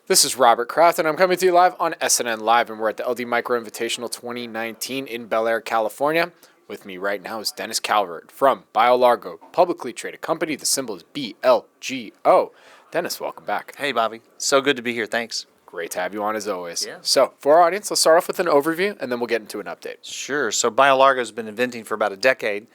This is Robert Kraft, and I'm coming to you live on SNN.Live, and we're at the LD Micro Invitational 2019 in Bel Air, California. With me right now is Dennis Calvert from BioLargo, publicly traded company. The symbol is BLGO. Dennis, welcome back. Hey, Bobby. So good to be here. Thanks. Great to have you on as always. Yeah. So, for our audience, let's start off with an overview, and then we'll get into an update. Sure. So BioLargo has been inventing for about a decade,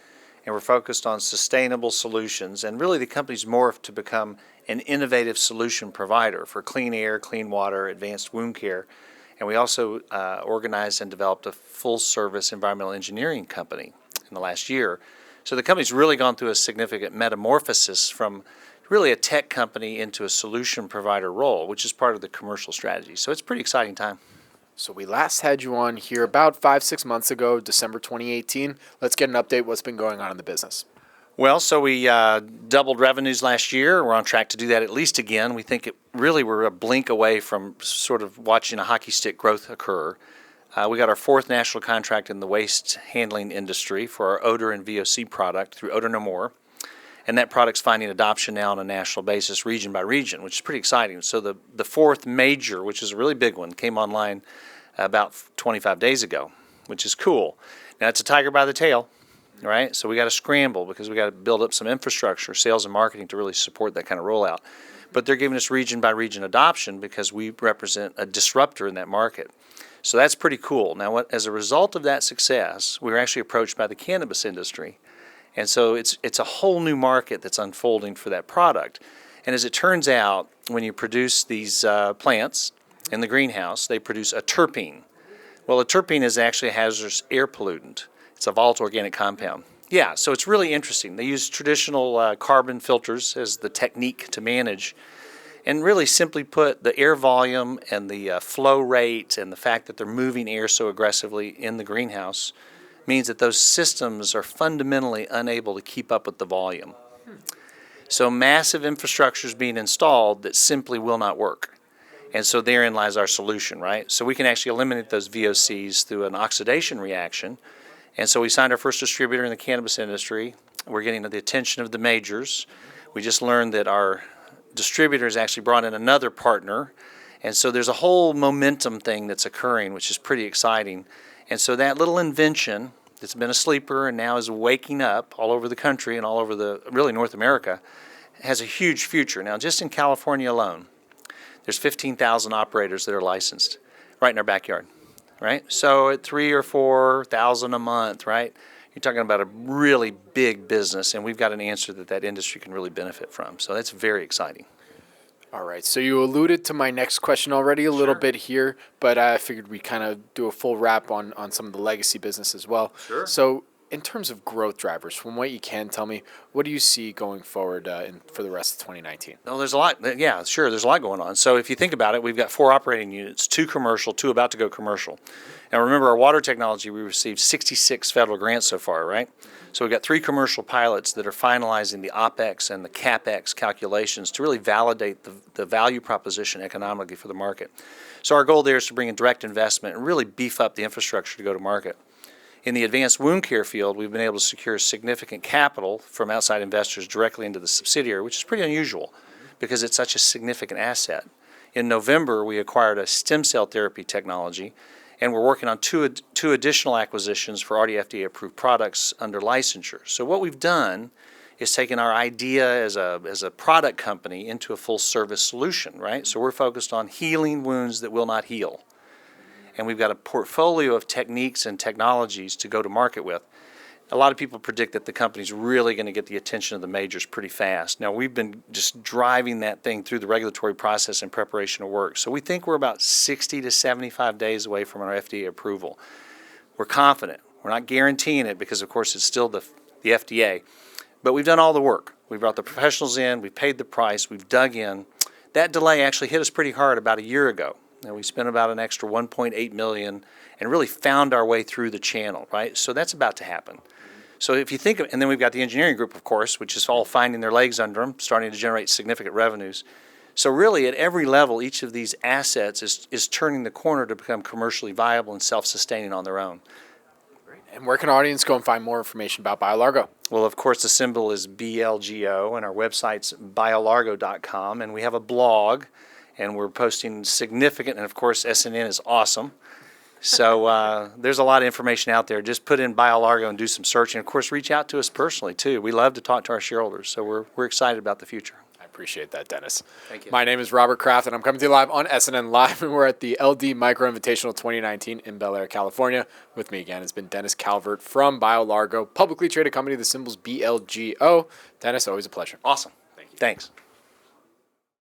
and we're focused on sustainable solutions. And really, the company's morphed to become an innovative solution provider for clean air, clean water, advanced wound care. And we also organized and developed a full-service environmental engineering company in the last year. So the company's really gone through a significant metamorphosis from really a tech company into a solution provider role, which is part of the commercial strategy. So it's a pretty exciting time. So we last had you on here about 5-6 months ago, December 2018. Let's get an update what's been going on in the business. Well, so we doubled revenues last year. We're on track to do that at least again. We think we're a blink away from sort of watching a hockey stick growth occur. We got our fourth national contract in the waste handling industry for our odor and VOC product through Odor No More. And that product's finding adoption now on a national basis, region by region, which is pretty exciting. So the fourth major, which is a really big one, came online about 25 days ago, which is cool. Now, it's a tiger by the tail. Right, so we got to scramble because we got to build up some infrastructure, sales and marketing to really support that kind of rollout. But they're giving us region by region adoption because we represent a disruptor in that market. So that's pretty cool. Now, as a result of that success, we were actually approached by the cannabis industry, and so it's a whole new market that's unfolding for that product. And as it turns out, when you produce these plants in the greenhouse, they produce a terpene. Well, a terpene is actually a hazardous air pollutant. It's a volatile organic compound. Yeah, so it's really interesting. They use traditional carbon filters as the technique to manage. And really simply put, the air volume and the flow rate and the fact that they're moving air so aggressively in the greenhouse means that those systems are fundamentally unable to keep up with the volume. So massive infrastructure is being installed that simply will not work. And so therein lies our solution, right? So we can actually eliminate those VOCs through an oxidation reaction. And so we signed our first distributor in the cannabis industry. We're getting the attention of the majors. We just learned that our distributors actually brought in another partner. And so there's a whole momentum thing that's occurring, which is pretty exciting. And so that little invention that's been a sleeper and now is waking up all over the country and all over really North America has a huge future. Now, just in California alone, there's 15,000 operators that are licensed right in our backyard. Right, so at 3,000 or 4,000 a month, right? You're talking about a really big business, and we've got an answer that industry can really benefit from. So that's very exciting. All right, so you alluded to my next question already a little bit here, but I figured we'd kind of do a full wrap on some of the legacy business as well. Sure. So in terms of growth drivers, from what you can tell me, what do you see going forward for the rest of 2019? Well, there's a lot. Yeah, sure, there's a lot going on. So if you think about it, we've got 4 operating units, 2 commercial, 2 about to go commercial. Now remember, our water technology, we received 66 federal grants so far, right? So we've got 3 commercial pilots that are finalizing the OPEX and the CAPEX calculations to really validate the value proposition economically for the market. So our goal there is to bring in direct investment and really beef up the infrastructure to go to market. In the advanced wound care field, we've been able to secure significant capital from outside investors directly into the subsidiary, which is pretty unusual because it's such a significant asset. In November, we acquired a stem cell therapy technology, and we're working on two additional acquisitions for already FDA-approved products under licensure. So what we've done is taken our idea as a product company into a full-service solution, right? So we're focused on healing wounds that will not heal. And we've got a portfolio of techniques and technologies to go to market with. A lot of people predict that the company's really going to get the attention of the majors pretty fast. Now, we've been just driving that thing through the regulatory process and preparation of work. So we think we're about 60 to 75 days away from our FDA approval. We're confident. We're not guaranteeing it because, of course, it's still the FDA. But we've done all the work. We brought the professionals in. We've paid the price. We've dug in. That delay actually hit us pretty hard about a year ago. And we spent about an extra $1.8 million and really found our way through the channel, right? So that's about to happen. So if you think of, and then we've got the engineering group, of course, which is all finding their legs under them, starting to generate significant revenues. So really at every level, each of these assets is turning the corner to become commercially viable and self-sustaining on their own. And where can our audience go and find more information about BioLargo? Well, of course, the symbol is BLGO, and our website's BioLargo.com, and we have a blog. and we're posting significant, and of course SNN is awesome. So there's a lot of information out there. Just put in BioLargo and do some searching. Of course, reach out to us personally too. We love to talk to our shareholders, so we're excited about the future. I appreciate that, Dennis. Thank you. My name is Robert Kraft, and I'm coming to you live on SNNLive, and we're at the LD Micro Invitational 2019 in Bel Air, California. With me again has been Dennis Calvert from BioLargo, publicly traded company. The symbol's BLGO. Dennis, always a pleasure. Awesome. Thank you. Thanks.